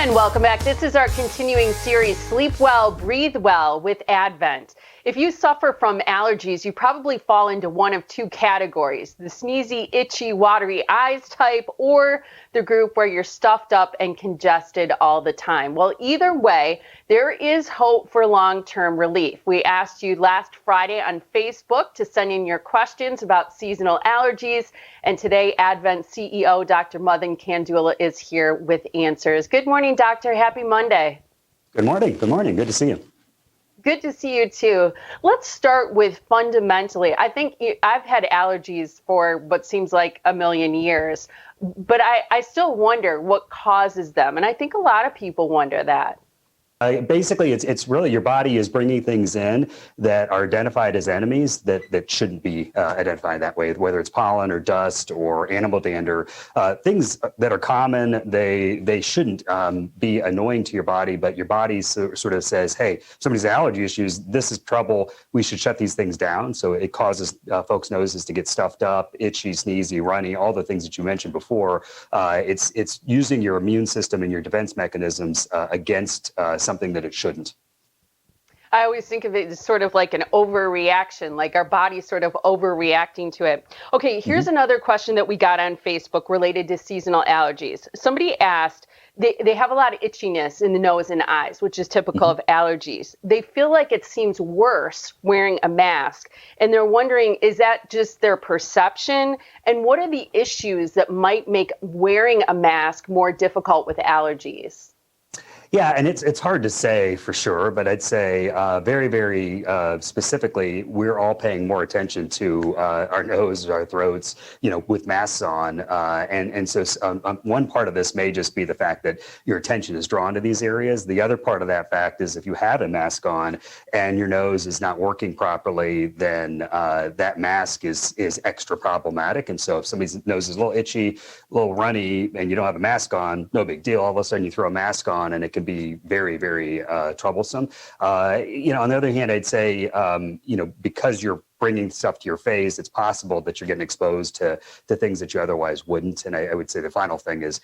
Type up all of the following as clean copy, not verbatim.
And welcome back. This is our continuing series, Sleep Well, Breathe Well with Advent. If you suffer from allergies, you probably fall into one of two categories, the sneezy, itchy, watery eyes type, or the group where you're stuffed up and congested all the time. Well, either way, there is hope for long-term relief. We asked you last Friday on Facebook to send in your questions about seasonal allergies, and today Advent CEO Dr. Madan Kandula is here with answers. Good morning, Doctor. Happy Monday. Good morning. Good morning. Good to see you. Good to see you too. Let's start with fundamentally, I think I've had allergies for what seems like a million years, but I still wonder what causes them. And I think a lot of people wonder that. Basically, it's really your body is bringing things in that are identified as enemies that shouldn't be identified that way, whether it's pollen or dust or animal dander, things that are common. They shouldn't be annoying to your body, but your body sort of says, hey, somebody's allergy issues, this is trouble, we should shut these things down. So it causes folks' noses to get stuffed up, itchy, sneezy, runny, all the things that you mentioned before. It's using your immune system and your defense mechanisms against something that it shouldn't. I always think of it as sort of like an overreaction, like our body's sort of overreacting to it. Okay, here's another question that we got on Facebook related to seasonal allergies. Somebody asked, they have a lot of itchiness in the nose and eyes, which is typical of allergies. They feel like it seems worse wearing a mask, and they're wondering, is that just their perception? And what are the issues that might make wearing a mask more difficult with allergies? Yeah, and it's hard to say for sure, but I'd say very, very specifically, we're all paying more attention to our nose, our throats, with masks on, and so one part of this may just be the fact that your attention is drawn to these areas. The other part of that fact is if you have a mask on and your nose is not working properly, then that mask is extra problematic. And so if somebody's nose is a little itchy, a little runny, and you don't have a mask on, no big deal. All of a sudden you throw a mask on and it can be very, very troublesome. On the other hand, I'd say, because you're bringing stuff to your face, it's possible that you're getting exposed to things that you otherwise wouldn't. And I would say the final thing is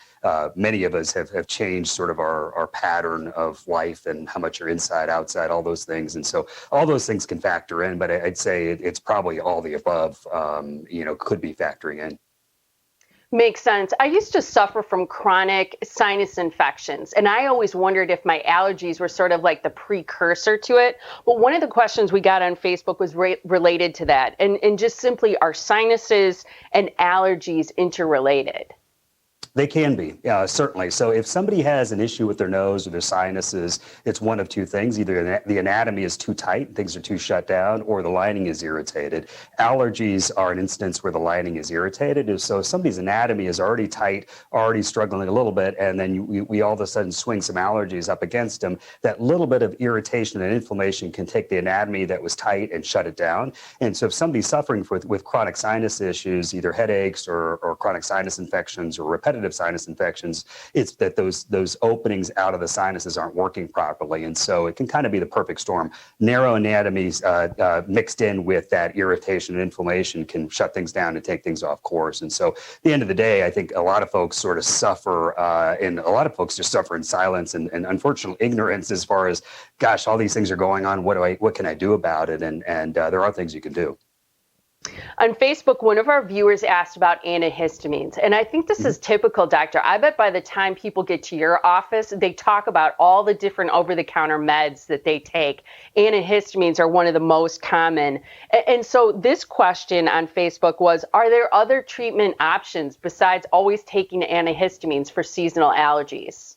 many of us have changed sort of our pattern of life and how much you're inside, outside, all those things. And so all those things can factor in, but I'd say it's probably all the above, could be factoring in. Makes sense. I used to suffer from chronic sinus infections, and I always wondered if my allergies were sort of like the precursor to it. But one of the questions we got on Facebook was related to that, and just simply, are sinuses and allergies interrelated? They can be, certainly. So if somebody has an issue with their nose or their sinuses, it's one of two things. Either the anatomy is too tight, things are too shut down, or the lining is irritated. Allergies are an instance where the lining is irritated. So if somebody's anatomy is already tight, already struggling a little bit, and then we all of a sudden swing some allergies up against them, that little bit of irritation and inflammation can take the anatomy that was tight and shut it down. And so if somebody's suffering with chronic sinus issues, either headaches or chronic sinus infections or repetitive sinus infections, it's that those openings out of the sinuses aren't working properly. And so it can kind of be the perfect storm. Narrow anatomies mixed in with that irritation and inflammation can shut things down and take things off course. And so at the end of the day, I think a lot of folks sort of suffer, and a lot of folks just suffer in silence and unfortunately ignorance as far as, gosh, all these things are going on. What can I do about it? And there are things you can do. On Facebook, one of our viewers asked about antihistamines, and I think this is typical, Doctor. I bet by the time people get to your office, they talk about all the different over-the-counter meds that they take. Antihistamines are one of the most common. And so this question on Facebook was, are there other treatment options besides always taking antihistamines for seasonal allergies?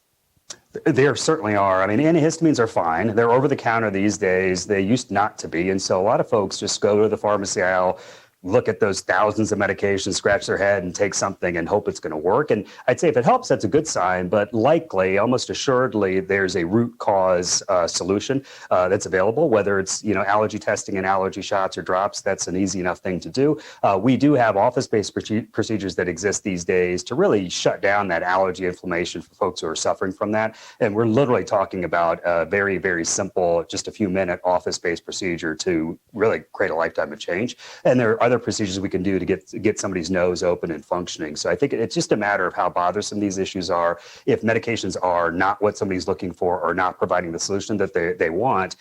There certainly are. I mean, antihistamines are fine. They're over the counter these days. They used not to be. And so a lot of folks just go to the pharmacy aisle, look at those thousands of medications, scratch their head and take something and hope it's going to work. And I'd say if it helps, that's a good sign, but likely, almost assuredly, there's a root cause solution that's available, whether it's, allergy testing and allergy shots or drops. That's an easy enough thing to do. We do have office-based procedures that exist these days to really shut down that allergy inflammation for folks who are suffering from that. And we're literally talking about a very, very simple, just a few minute office-based procedure to really create a lifetime of change. And there are other procedures we can do to get somebody's nose open and functioning. So I think it's just a matter of how bothersome these issues are. If medications are not what somebody's looking for or not providing the solution that they want,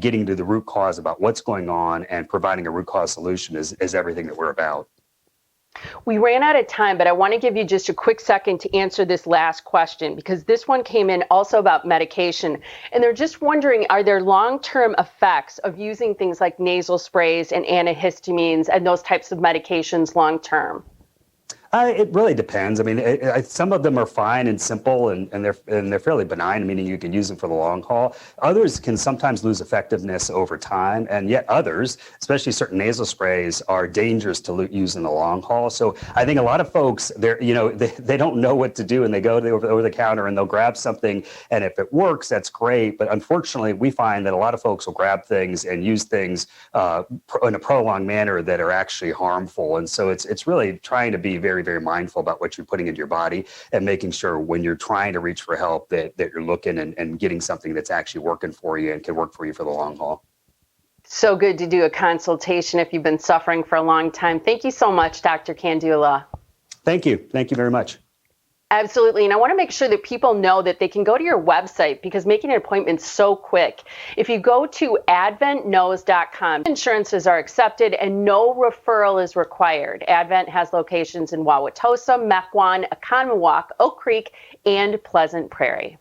getting to the root cause about what's going on and providing a root cause solution is everything that we're about. We ran out of time, but I want to give you just a quick second to answer this last question, because this one came in also about medication. And they're just wondering, are there long-term effects of using things like nasal sprays and antihistamines and those types of medications long-term? It really depends. I mean, some of them are fine and simple, and they're fairly benign, meaning you can use them for the long haul. Others can sometimes lose effectiveness over time, and yet others, especially certain nasal sprays, are dangerous to use in the long haul. So I think a lot of folks, they don't know what to do, and they go over the counter and they'll grab something, and if it works, that's great. But unfortunately, we find that a lot of folks will grab things and use things in a prolonged manner that are actually harmful. And so it's really trying to be very, very mindful about what you're putting into your body and making sure when you're trying to reach for help that you're looking and getting something that's actually working for you and can work for you for the long haul. So good to do a consultation if you've been suffering for a long time. Thank you so much, Dr. Kandula. Thank you. Thank you very much. Absolutely. And I want to make sure that people know that they can go to your website, because making an appointment is so quick. If you go to adventknows.com, insurances are accepted and no referral is required. Advent has locations in Wauwatosa, Mequon, Oconomowoc, Oak Creek, and Pleasant Prairie.